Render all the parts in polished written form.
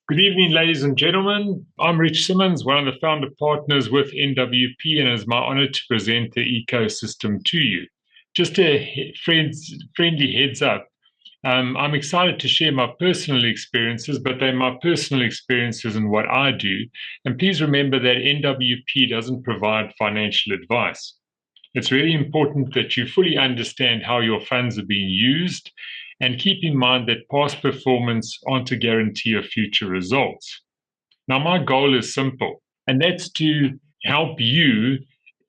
Good evening, ladies and gentlemen. I'm Rich Simmonds, one of the founder partners with NWP, and it's my honor to present the ecosystem to you. Just a friendly heads up. I'm excited to share my personal experiences, but they're my personal experiences and what I do. And please remember that NWP doesn't provide financial advice. It's really important that you fully understand how your funds are being used and keep in mind that past performance aren't a guarantee of future results. Now, my goal is simple, and that's to help you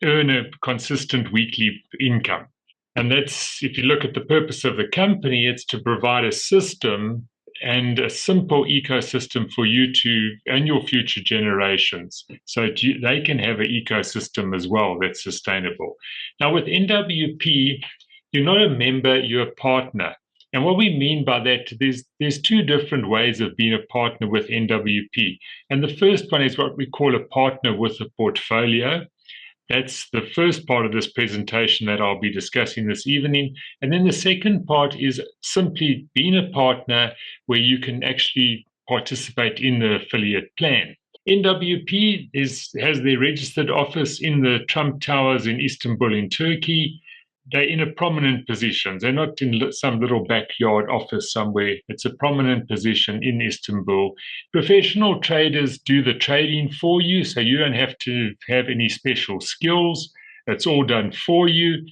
earn a consistent weekly income. And that's, if you look at the purpose of the company, it's to provide a system and a simple ecosystem for you to and your future generations so they can have an ecosystem as well that's sustainable. Now, with NWP, you're not a member, you're a partner. And what we mean by that, there's two different ways of being a partner with NWP. And the first one is what we call a partner with a portfolio. That's the first part of this presentation that I'll be discussing this evening. And then the second part is simply being a partner where you can actually participate in the affiliate plan. NWP has their registered office in the Trump Towers in Istanbul in Turkey. They're in a prominent position. They're not in some little backyard office somewhere. It's a prominent position in Istanbul. Professional traders do the trading for you, so you don't have to have any special skills. It's all done for you.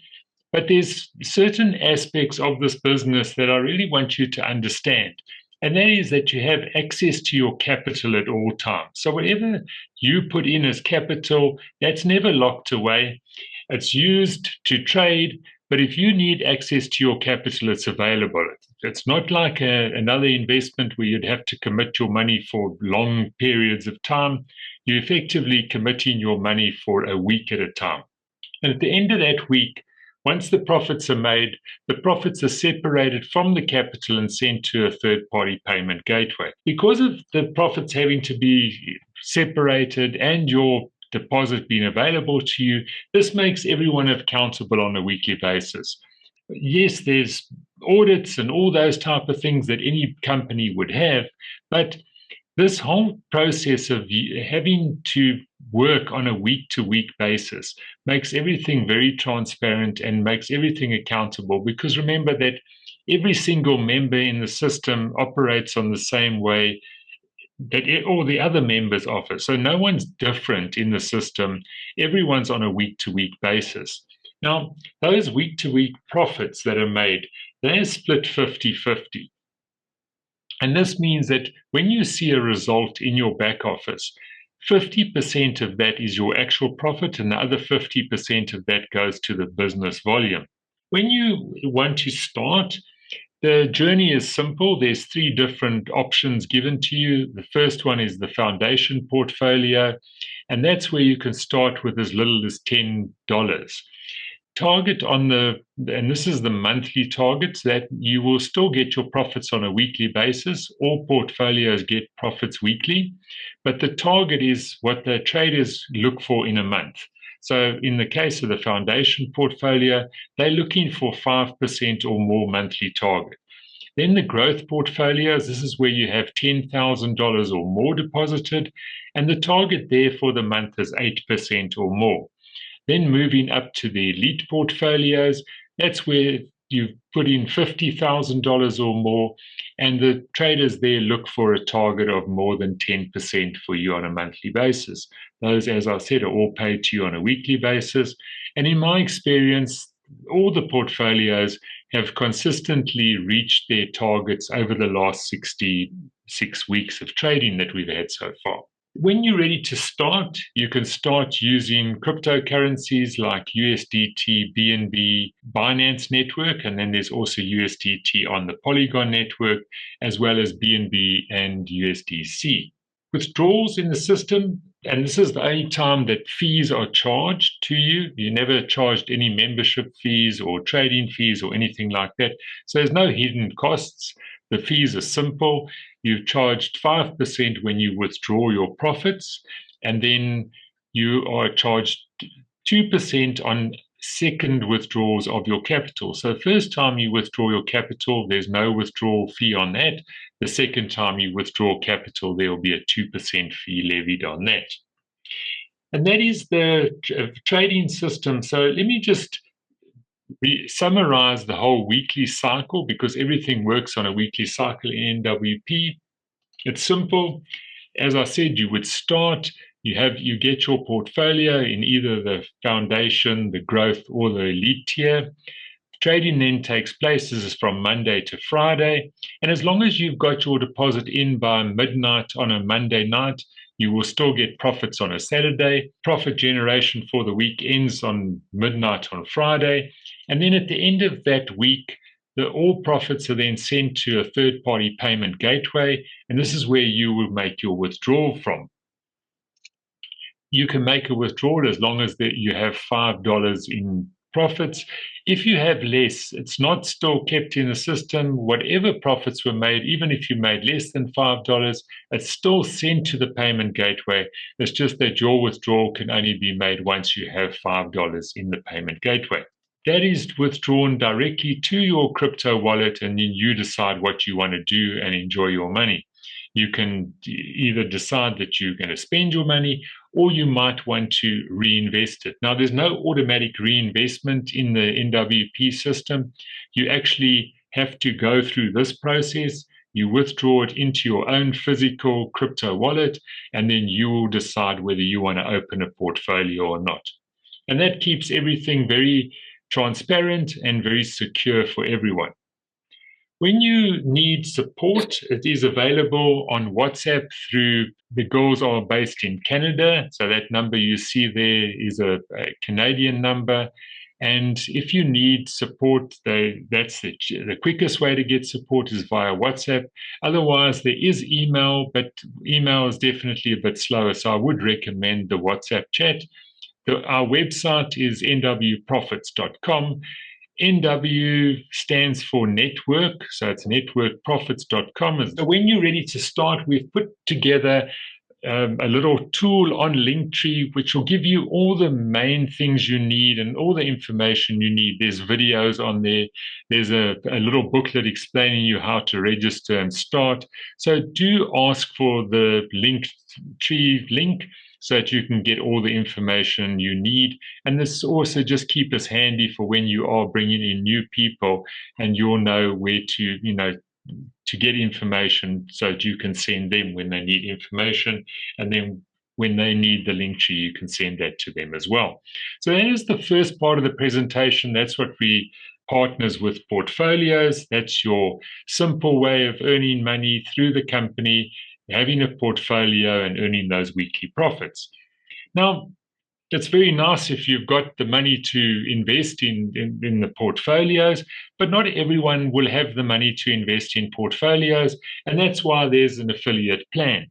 But there's certain aspects of this business that I really want you to understand. And that is that you have access to your capital at all times. So whatever you put in as capital, that's never locked away. It's used to trade, but if you need access to your capital, it's available. It's not like another investment where you'd have to commit your money for long periods of time. You're effectively committing your money for a week at a time. And at the end of that week, once the profits are made, the profits are separated from the capital and sent to a third-party payment gateway. Because of the profits having to be separated and your deposit being available to you, this makes everyone accountable on a weekly basis. Yes, there's audits and all those type of things that any company would have, but this whole process of having to work on a week-to-week basis makes everything very transparent and makes everything accountable, because remember that every single member in the system operates on the same way that all the other members offer. So no one's different in the system. Everyone's on a week-to-week basis. Now, those week-to-week profits that are made, they're split 50-50. And this means that when you see a result in your back office, 50% of that is your actual profit, and the other 50% of that goes to the business volume. When you want to start, the journey is simple. There's three different options given to you. The first one is the foundation portfolio, and that's where you can start with as little as $10. Target on and this is the monthly targets, that you will still get your profits on a weekly basis. All portfolios get profits weekly, but the target is what the traders look for in a month. So in the case of the foundation portfolio, they're looking for 5% or more monthly target. Then the growth portfolios, this is where you have $10,000 or more deposited, and the target there for the month is 8% or more. Then moving up to the elite portfolios, that's where you put in $50,000 or more, and the traders there look for a target of more than 10% for you on a monthly basis. Those, as I said, are all paid to you on a weekly basis. And in my experience, all the portfolios have consistently reached their targets over the last 66 weeks of trading that we've had so far. When you're ready to start, you can start using cryptocurrencies like USDT, BNB, Binance Network, and then there's also USDT on the Polygon network, as well as BNB and USDC. Withdrawals in the system, and this is the only time that fees are charged to you. You never charged any membership fees or trading fees or anything like that. So there's no hidden costs. The fees are simple. You've charged 5% when you withdraw your profits, and then you are charged 2% on second withdrawals of your capital. So first time you withdraw your capital, there's no withdrawal fee on that. The second time you withdraw capital, there will be a 2% fee levied on that. And that is the trading system. So let me just summarize the whole weekly cycle, because everything works on a weekly cycle in NWP. It's simple. As I said, you would start, you get your portfolio in either the foundation, the growth, or the elite tier. Trading then takes place. This is from Monday to Friday. And as long as you've got your deposit in by midnight on a Monday night, you will still get profits on a Saturday. Profit generation for the week ends on midnight on Friday. And then at the end of that week, all profits are then sent to a third-party payment gateway, and this is where you will make your withdrawal from. You can make a withdrawal as long as you have $5 in profits. If you have less, it's not still kept in the system. Whatever profits were made, even if you made less than $5, it's still sent to the payment gateway. It's just that your withdrawal can only be made once you have $5 in the payment gateway. That is withdrawn directly to your crypto wallet, and then you decide what you want to do and enjoy your money. You can either decide that you're going to spend your money, or you might want to reinvest it. Now, there's no automatic reinvestment in the NWP system. You actually have to go through this process. You withdraw it into your own physical crypto wallet, and then you will decide whether you want to open a portfolio or not. And that keeps everything very transparent and very secure for everyone. When you need support, it is available on WhatsApp through, the girls are based in Canada. So that number you see there is a Canadian number. And if you need support, that's the quickest way to get support is via WhatsApp. Otherwise, there is email, but email is definitely a bit slower. So I would recommend the WhatsApp chat. Our website is nwprofits.com. NW stands for network, so it's networkprofits.com. So when you're ready to start, we've put together a little tool on Linktree, which will give you all the main things you need and all the information you need. There's videos on there. There's a little booklet explaining you how to register and start. So do ask for the Linktree link so that you can get all the information you need. And this also just keep us handy for when you are bringing in new people, and you'll know where to get information so that you can send them when they need information. And then when they need the Linktree, you can send that to them as well. So that is the first part of the presentation. That's what we partners with portfolios. That's your simple way of earning money through the company, having a portfolio and earning those weekly profits. Now, it's very nice if you've got the money to invest in the portfolios, but not everyone will have the money to invest in portfolios, and that's why there's an affiliate plan.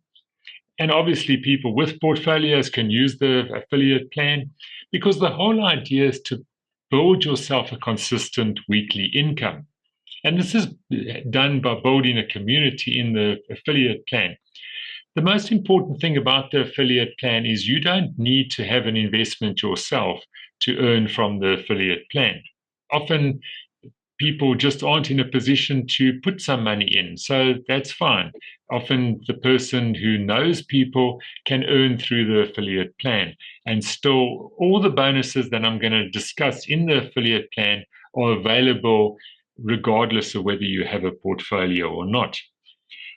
And obviously, people with portfolios can use the affiliate plan, because the whole idea is to build yourself a consistent weekly income. And this is done by building a community in the affiliate plan. The most important thing about the affiliate plan is you don't need to have an investment yourself to earn from the affiliate plan. Often people just aren't in a position to put some money in, so that's fine. Often the person who knows people can earn through the affiliate plan, and still all the bonuses that I'm going to discuss in the affiliate plan are available regardless of whether you have a portfolio or not.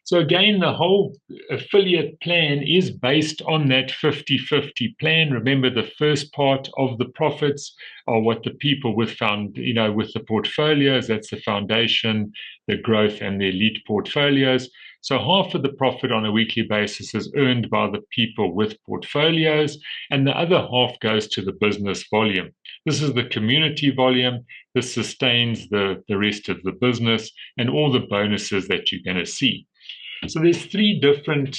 So again, the whole affiliate plan is based on that 50-50 plan. Remember, the first part of the profits are what the people with the portfolios, that's the foundation, the growth, and the elite portfolios. So half of the profit on a weekly basis is earned by the people with portfolios, and the other half goes to the business volume. This is the community volume. This sustains the rest of the business and all the bonuses that you're going to see. So there's 3 different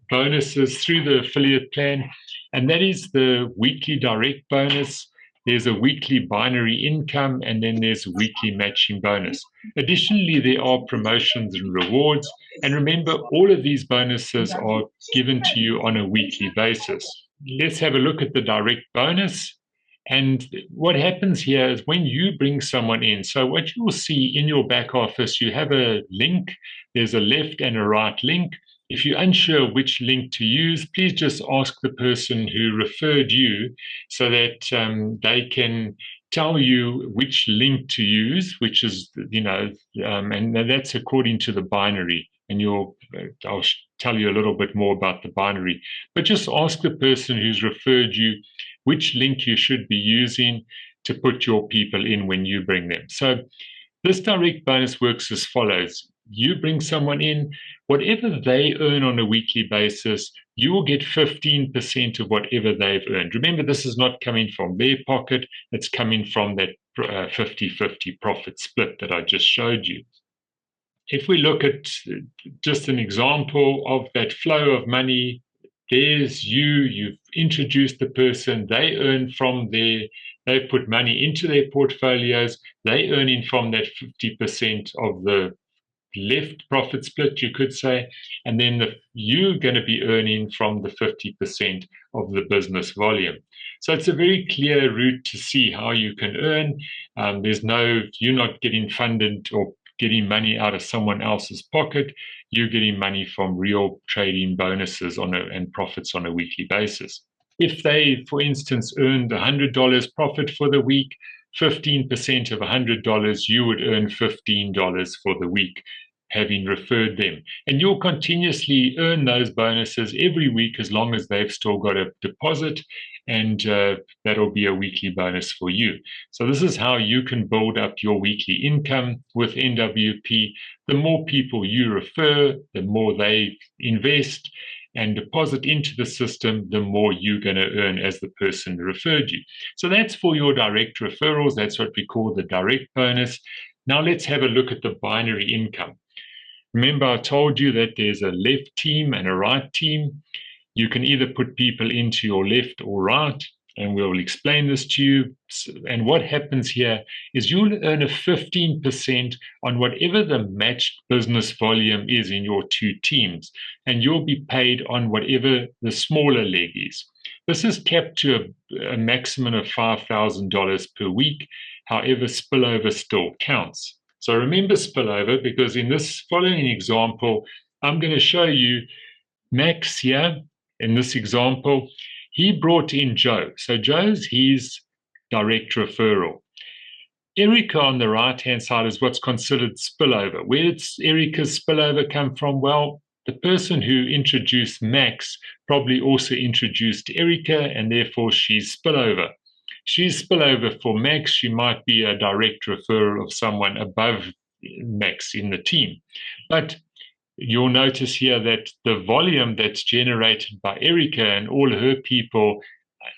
bonuses through the affiliate plan, and that is the weekly direct bonus. There's a weekly binary income, and then there's a weekly matching bonus. Additionally, there are promotions and rewards. And remember, all of these bonuses are given to you on a weekly basis. Let's have a look at the direct bonus. And what happens here is when you bring someone in, so what you will see in your back office, you have a link, there's a left and a right link. If you're unsure which link to use, please just ask the person who referred you so that they can tell you which link to use, which is, and that's according to the binary. And I'll tell you a little bit more about the binary. But just ask the person who's referred you which link you should be using to put your people in when you bring them. So this direct bonus works as follows. You bring someone in, whatever they earn on a weekly basis, you will get 15% of whatever they've earned. Remember, this is not coming from their pocket, it's coming from that 50-50 profit split that I just showed you. If we look at just an example of that flow of money, there's you've introduced the person, they earn from they put money into their portfolios, they earn in from that 50% of the left profit split, you could say, and then you're going to be earning from the 50% of the business volume. So it's a very clear route to see how you can earn. You're not getting funded or getting money out of someone else's pocket. You're getting money from real trading bonuses and profits on a weekly basis. If they, for instance, earned $100 profit for the week, 15% of $100, you would earn $15 for the week, having referred them. And you'll continuously earn those bonuses every week as long as they've still got a deposit, and that'll be a weekly bonus for you. So this is how you can build up your weekly income with NWP. The more people you refer, the more they invest and deposit into the system, the more you're going to earn as the person referred you. So that's for your direct referrals. That's what we call the direct bonus. Now let's have a look at the binary income. Remember, I told you that there's a left team and a right team. You can either put people into your left or right, and we'll explain this to you. And what happens here is you'll earn a 15% on whatever the matched business volume is in your two teams, and you'll be paid on whatever the smaller leg is. This is capped to a maximum of $5,000 per week. However, spillover still counts. So remember spillover, because in this following example, I'm going to show you Max here. In this example, he brought in Joe. So Joe's his direct referral. Erica on the right-hand side is what's considered spillover. Where did Erica's spillover come from? Well, the person who introduced Max probably also introduced Erica, and therefore she's spillover. She's spillover for Max. She might be a direct referral of someone above Max in the team. But you'll notice here that the volume that's generated by Erica and all her people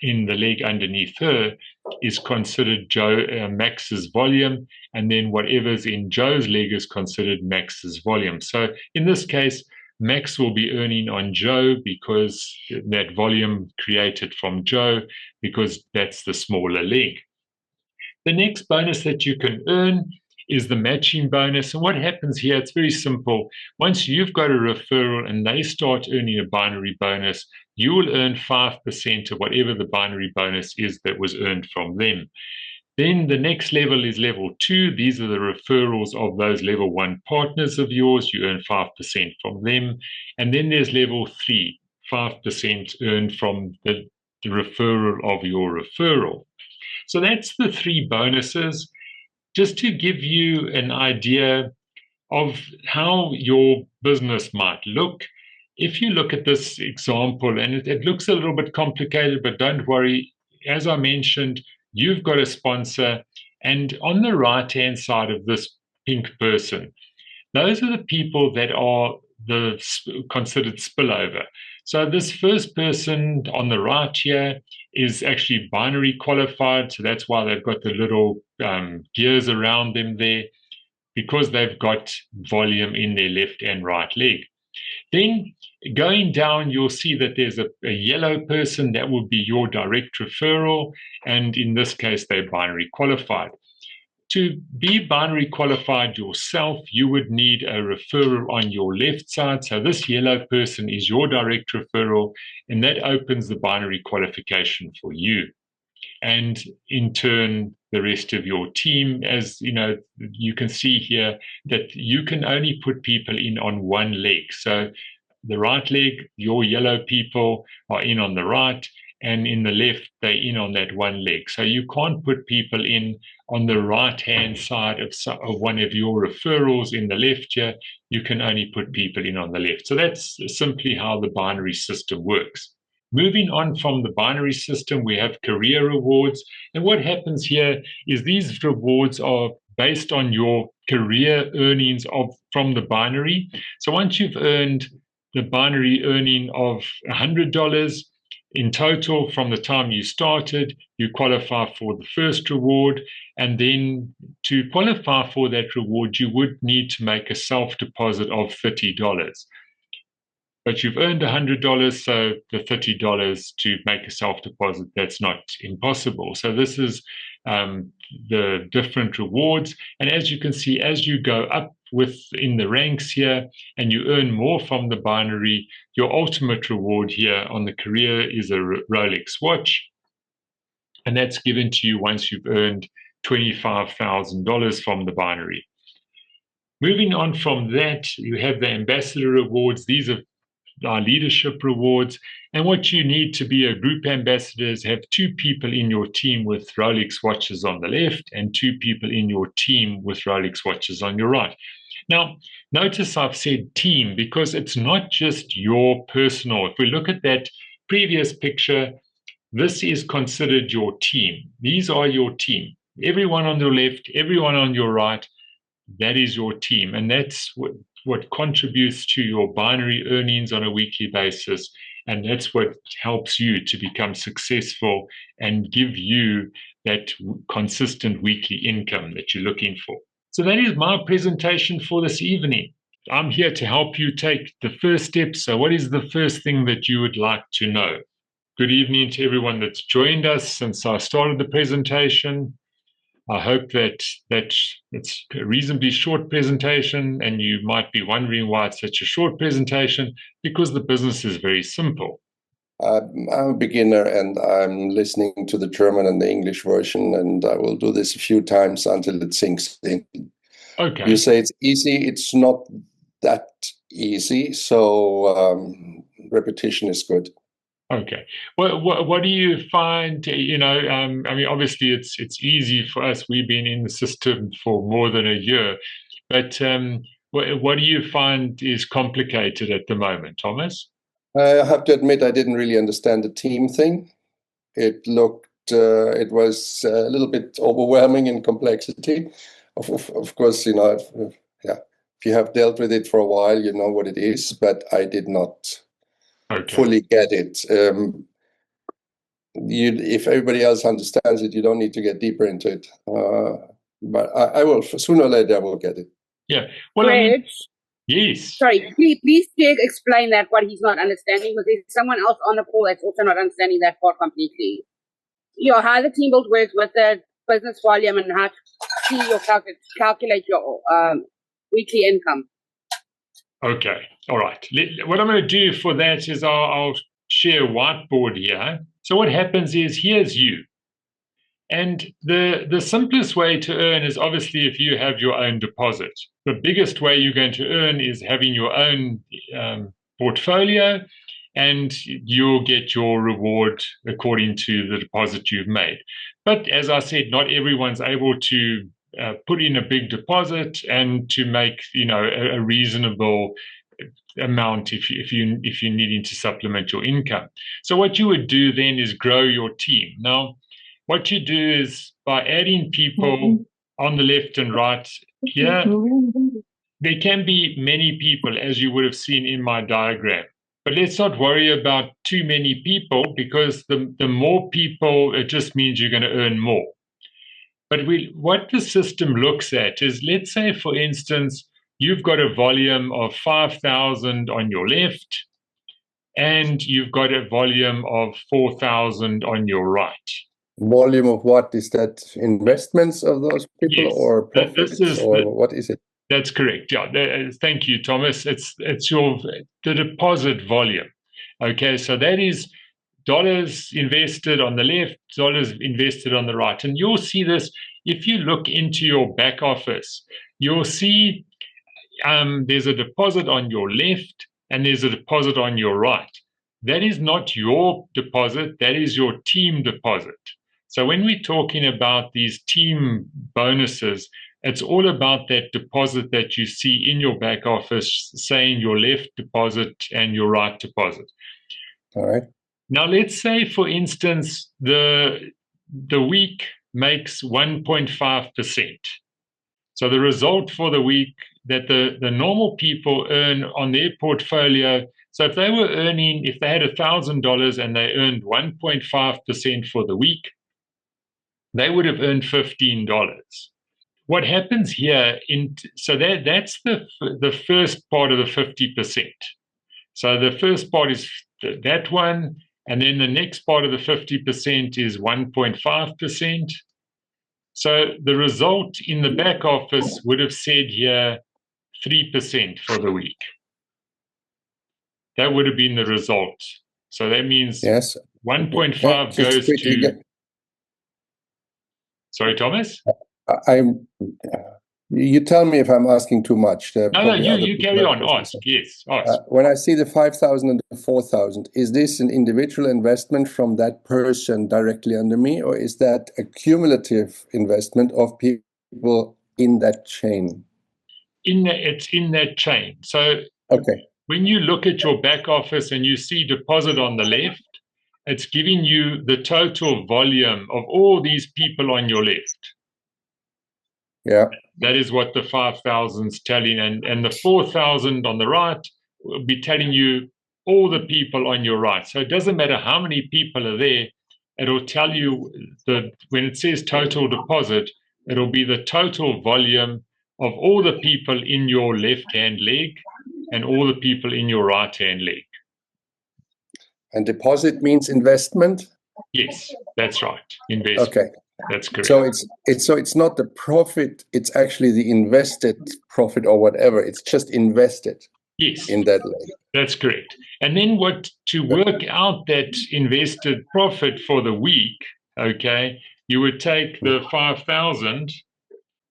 in the leg underneath her is considered Max's volume, and then whatever's in Joe's leg is considered Max's volume. So in this case, Max will be earning on Joe because that volume created from Joe, because that's the smaller leg. The next bonus that you can earn is the matching bonus. And what happens here, it's very simple. Once you've got a referral and they start earning a binary bonus, you will earn 5% of whatever the binary bonus is that was earned from them. Then the next level is level 2. These are the referrals of those level 1 partners of yours. You earn 5% from them. And then there's level 3, 5% earned from the referral of your referral. So that's the 3 bonuses. Just to give you an idea of how your business might look, if you look at this example, and it looks a little bit complicated, but don't worry. As I mentioned, you've got a sponsor, and on the right-hand side of this pink person, those are the people that are considered spillover. So this first person on the right here is actually binary qualified, so that's why they've got the little gears around them there, because they've got volume in their left and right leg. Then going down, you'll see that there's a yellow person that will be your direct referral, and in this case, they're binary qualified. To be binary qualified yourself, you would need a referral on your left side. So this yellow person is your direct referral, and that opens the binary qualification for you. and in turn the rest of your team. As you know, you can see here that you can only put people in on one leg. So the right leg, your yellow people are in on the right, and in the left, they're in on that one leg. So you can't put people in on the right-hand side of one of your referrals in the left here. You can only put people in on the left. So that's simply how the binary system works. Moving on from the binary system, we have career rewards. And what happens here is these rewards are based on your career earnings from the binary. So once you've earned the binary earning of $100 in total from the time you started, you qualify for the first reward. And then to qualify for that reward, you would need to make a self-deposit of $30. But you've earned $100, so the $30 to make a self-deposit, that's not impossible. So this is the different rewards. And as you can see, as you go up within the ranks here and you earn more from the binary, your ultimate reward here on the career is a Rolex watch. And that's given to you once you've earned $25,000 from the binary. Moving on from that, you have the ambassador rewards. These are our leadership rewards. And what you need to be a group ambassador is have 2 people in your team with Rolex watches on the left and 2 people in your team with Rolex watches on your right. Now, notice I've said team because it's not just your personal. If we look at that previous picture, this is considered your team. These are your team. Everyone on your left, everyone on your right, that is your team. And that's what contributes to your binary earnings on a weekly basis. And that's what helps you to become successful and give you that consistent weekly income that you're looking for. So that is my presentation for this evening. I'm here to help you take the first step. So what is the first thing that you would like to know? Good evening to everyone that's joined us since I started the presentation. I hope that it's a reasonably short presentation, and you might be wondering why it's such a short presentation, because the business is very simple. I'm a beginner and I'm listening to the German and the English version, and I will do this a few times until it sinks in. Okay. You say it's easy. It's not that easy, so repetition is good. Okay. Well, what do you find? I mean, obviously, it's easy for us. We've been in the system for more than a year, but what do you find is complicated at the moment, Thomas? I have to admit, I didn't really understand the team thing. It was a little bit overwhelming in complexity. Of course, if you have dealt with it for a while, you know what it is, but I did not fully get it. If everybody else understands it, you don't need to get deeper into it. But I will, sooner or later, I will get it. Yeah. Well, yes. Sorry, please explain that what he's not understanding, because there's someone else on the call that's also not understanding that part completely. How the team build works with the business volume and how to see your calculate your weekly income. Okay. All right. What I'm going to do for that is I'll share a whiteboard here. So what happens is, here's you. And the simplest way to earn is obviously if you have your own deposit. The biggest way you're going to earn is having your own portfolio, and you'll get your reward according to the deposit you've made. But as I said, not everyone's able to put in a big deposit and to make a reasonable amount if you're needing to supplement your income. So what you would do then is grow your team. Now, what you do is by adding people on the left and right here, there can be many people, as you would have seen in my diagram. But let's not worry about too many people, because the more people, it just means you're going to earn more. But what the system looks at is, let's say, for instance, you've got a volume of 5,000 on your left, and you've got a volume of 4,000 on your right. Volume of what? Is that investments of those people? Yes. Or profits, what is it? That's correct. Yeah. Thank you, Thomas. It's the deposit volume. Okay, so that is dollars invested on the left, dollars invested on the right. And you'll see this if you look into your back office. You'll see there's a deposit on your left and there's a deposit on your right. That is not your deposit, that is your team deposit. So when we're talking about these team bonuses, it's all about that deposit that you see in your back office, saying your left deposit and your right deposit. All right. Now, let's say, for instance, the week makes 1.5%. So the result for the week that the normal people earn on their portfolio, so if they had $1,000 and they earned 1.5% for the week, they would have earned $15. What happens here, so that's the first part of the 50%. So the first part is that one, and then the next part of the 50% is 1.5%. So the result in the back office would have said here 3% for the week. That would have been the result. So that means 1.5 goes to... Sorry, Thomas? You tell me if I'm asking too much. No, you carry on. Ask. Yes, ask. When I see the 5,000 and the 4,000, is this an individual investment from that person directly under me, or is that a cumulative investment of people in that chain? It's in that chain. So when you look at your back office and you see deposit on the left, it's giving you the total volume of all these people on your left. Yeah. That is what the 5,000's telling, and the 4,000 on the right will be telling you all the people on your right. So it doesn't matter how many people are there, it'll tell you when it says total deposit, it'll be the total volume of all the people in your left-hand leg and all the people in your right-hand leg. And deposit means investment? Yes, that's right. Investment. Okay. That's correct. So it's not the profit, it's actually the invested profit or whatever. It's just invested. Yes. In that leg. That's correct. And then to work out that invested profit for the week, you would take the 5,000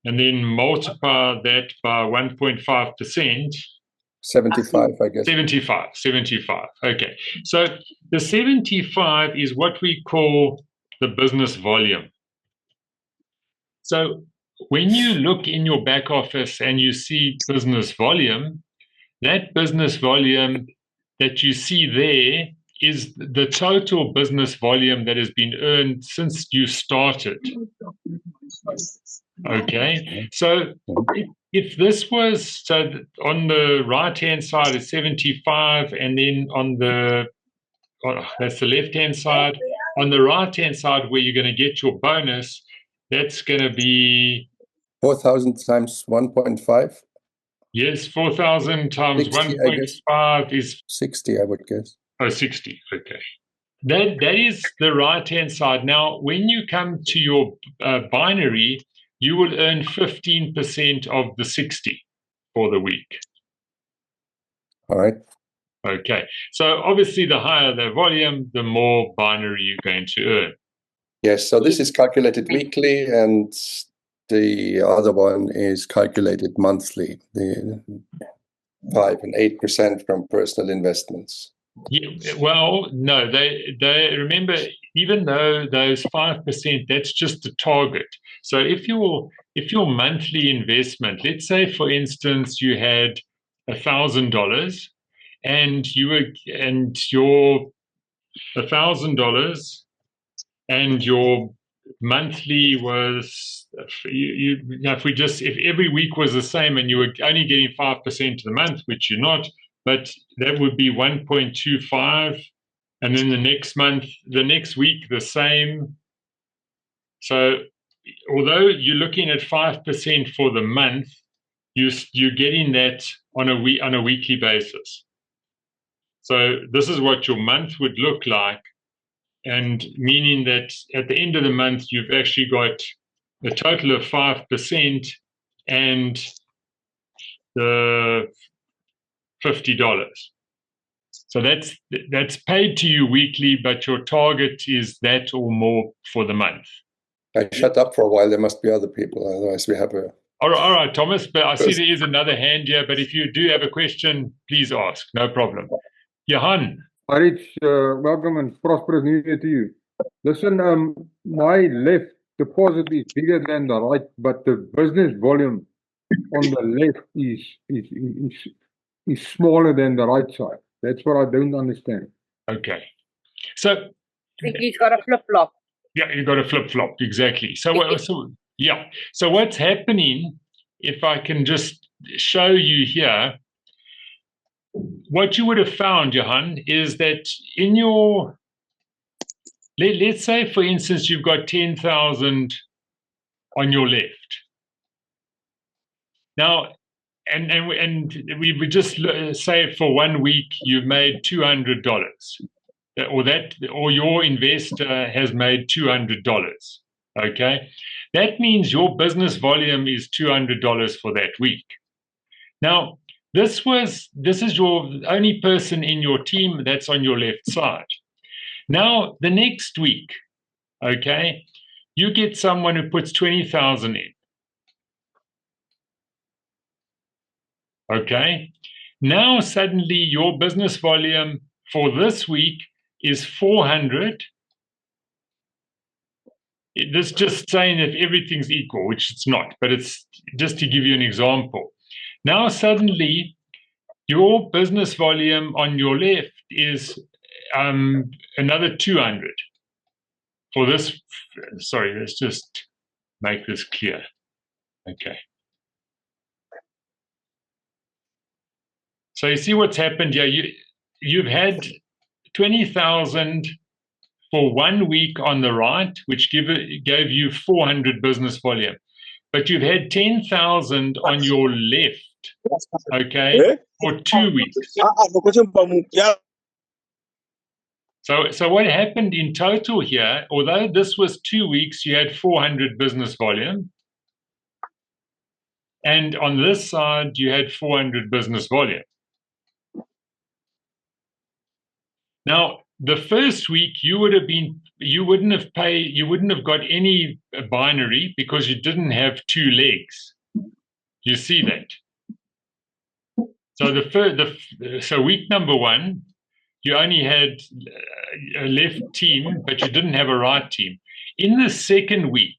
and then multiply that by 1.5%. 75, I guess. 75. Okay. So the 75 is what we call the business volume. So when you look in your back office and you see business volume, that business volume that you see there is the total business volume that has been earned since you started. Okay, so if this was, so on the right-hand side is 75, and then that's the left-hand side. On the right-hand side where you're going to get your bonus, that's going to be 4,000 times 1.5. Yes, 4,000 times 1.5 is 60, I would guess. Oh, 60. Okay. That is the right-hand side. Now, when you come to your binary, you will earn 15% of the 60 for the week. All right. Okay. So obviously, the higher the volume, the more binary you're going to earn. Yes. So this is calculated weekly, and the other one is calculated monthly. The 5 and 8% from personal investments. Yeah, well, no, they remember, even though those 5%, that's just the target. So if your monthly investment, let's say for instance you had $1,000 and your $1,000 and your monthly was, if every week was the same and you were only getting 5% of the month, which you're not, but that would be 1.25, and then the next week the same. So although you're looking at 5% for the month, you're getting that on a weekly basis. So this is what your month would look like, and meaning that at the end of the month you've actually got a total of 5% and the $50. So that's paid to you weekly, but your target is that or more for the month. I shut up for a while. There must be other people. Otherwise, we have a... All right, Thomas, but I see there is another hand here, but if you do have a question, please ask. No problem. Johan. Hi, Rich. Welcome and prosperous New Year to you. Listen, my left deposit is bigger than the right, but the business volume on the left is smaller than the right side. That's what I don't understand. Okay. So I think he's got a flip-flop. yeah, you got a flip-flop, exactly. So yeah. So what's happening, if I can just show you here, what you would have found, Johan, is that in your, let's say, for instance, you've got 10,000 on your left. Now, and we would just say for 1 week you've made $200, or your investor has made $200. Okay, that means your business volume is $200 for that week. Now, this is your only person in your team that's on your left side. Now, the next week, okay, you get someone who puts 20,000 in. Okay, now suddenly your business volume for this week is 400. This just saying if everything's equal, which it's not, but it's just to give you an example. Now suddenly your business volume on your left is another 200 for this. Sorry, let's just make this clear. Okay. So you see what's happened here. You've had 20,000 for 1 week on the right, which gave you 400 business volume. But you've had 10,000 on your left, okay, for 2 weeks. So what happened in total here, although this was 2 weeks, you had 400 business volume. And on this side, you had 400 business volume. Now, the first week you wouldn't have got any binary because you didn't have 2 legs. You see that? So so week number 1, you only had a left team, but you didn't have a right team. In the second week,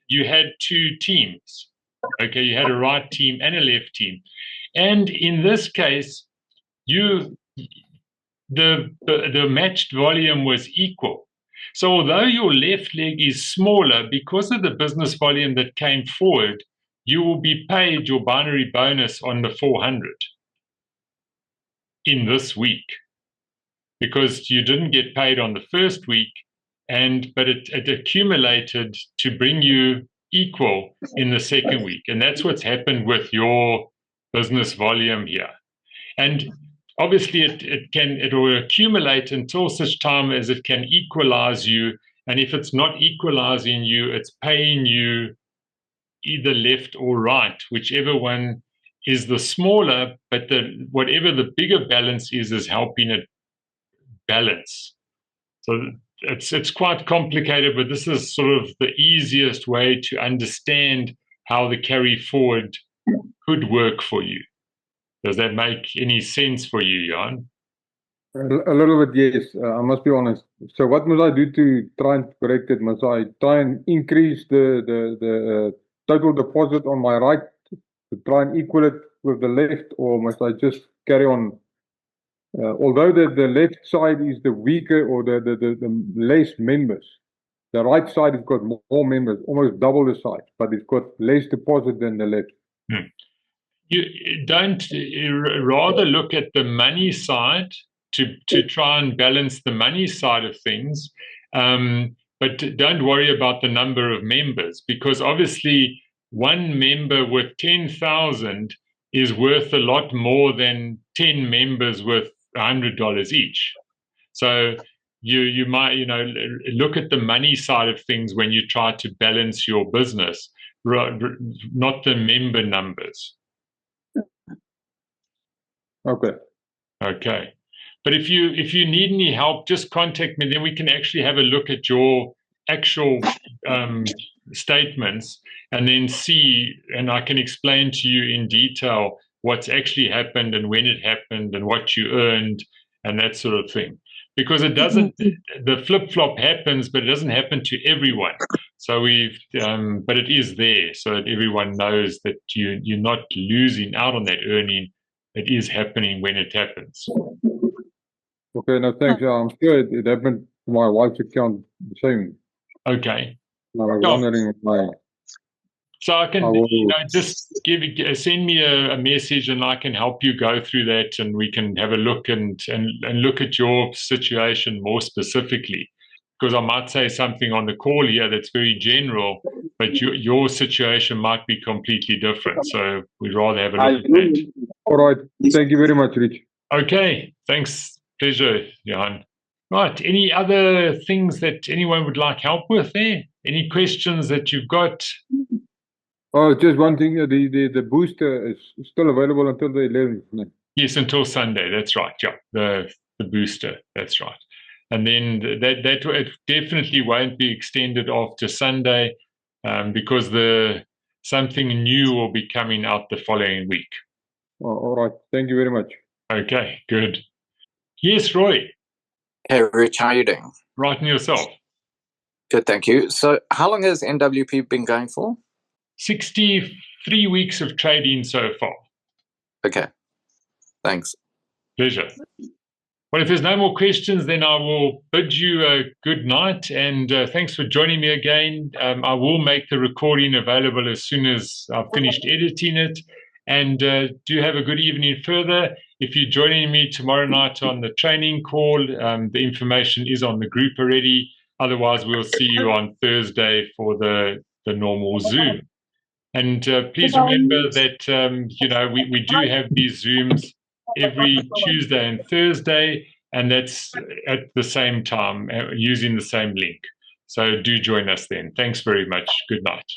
you had 2 teams. Okay, you had a right team and a left team. And in this case, the matched volume was equal. So although your left leg is smaller, because of the business volume that came forward, you will be paid your binary bonus on the 400 in this week, because you didn't get paid on the first week, but it accumulated to bring you equal in the second week. And that's what's happened with your business volume here. And obviously, it will accumulate until such time as it can equalize you. And if it's not equalizing you, it's paying you either left or right, whichever one is the smaller, but whatever the bigger balance is helping it balance. So it's quite complicated, but this is sort of the easiest way to understand how the carry forward could work for you. Does that make any sense for you, Jan? A little bit, yes. I must be honest. So what must I do to try and correct it? Must I try and increase the total deposit on my right to try and equal it with the left, or must I just carry on? Although the left side is the weaker or the less members, the right side has got more members, almost double the size, but it's got less deposit than the left. You don't rather look at the money side to try and balance the money side of things, but don't worry about the number of members, because obviously one member with 10,000 is worth a lot more than 10 members with $100 each. So you might look at the money side of things when you try to balance your business, not the member numbers. Okay. Okay. But if you need any help, just contact me. Then we can actually have a look at your actual statements and then see, and I can explain to you in detail what's actually happened and when it happened and what you earned and that sort of thing. Because it doesn't, the flip-flop happens, but it doesn't happen to everyone. So but it is there so that everyone knows that you're not losing out on that earning. It is happening when it happens. Okay, no, thanks. I'm sure it happened to my wife's account the same. Okay. I was wondering why. So I can, just send me a message and I can help you go through that, and we can have a look and look at your situation more specifically. Because I might say something on the call here that's very general, but your situation might be completely different. So we'd rather have a look at that. All right. Thank you very much, Rich. Okay. Thanks. Pleasure, Johan. Right. Any other things that anyone would like help with there? Any questions that you've got? Oh, just one thing. The booster is still available until the 11th. No? Yes, until Sunday. That's right. Yeah, the booster. That's right. And then that it definitely won't be extended after Sunday because something new will be coming out the following week. Oh, all right. Thank you very much. Okay, good. Yes, Roy. Hey, Rich, how are you doing? Right, and yourself? Good, thank you. So how long has NWP been going for? 63 weeks of trading so far. Okay, thanks. Pleasure. Well, if there's no more questions, then I will bid you a good night, and thanks for joining me again. I will make the recording available as soon as I've finished editing it, and do have a good evening further. If you're joining me tomorrow night on the training call, the information is on the group already. Otherwise, we'll see you on Thursday for the normal Zoom. And please remember that, we do have these Zooms every Tuesday and Thursday, and that's at the same time using the same link. So do join us then. Thanks very much. Good night.